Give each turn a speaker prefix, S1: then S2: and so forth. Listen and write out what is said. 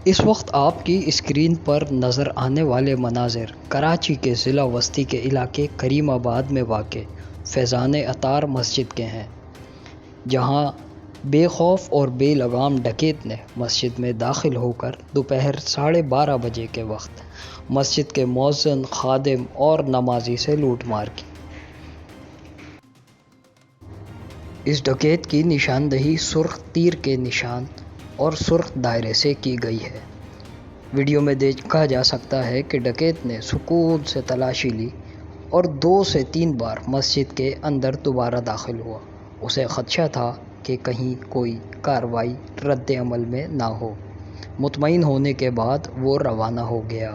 S1: اس وقت آپ کی اسکرین پر نظر آنے والے مناظر کراچی کے ضلع وسطی کے علاقے کریم آباد میں واقع فیضان عطار مسجد کے ہیں، جہاں بے خوف اور بے لگام ڈکیت نے مسجد میں داخل ہو کر دوپہر 12:30 بجے کے وقت مسجد کے مؤذن، خادم اور نمازی سے لوٹ مار کی۔ اس ڈکیت کی نشاندہی سرخ تیر کے نشان اور سرخ دائرے سے کی گئی ہے۔ ویڈیو میں دیکھا جا سکتا ہے کہ ڈکیت نے سکون سے تلاشی لی اور 2 سے 3 بار مسجد کے اندر دوبارہ داخل ہوا۔ اسے خدشہ تھا کہ کہیں کوئی کارروائی رد عمل میں نہ ہو۔ مطمئن ہونے کے بعد وہ روانہ ہو گیا۔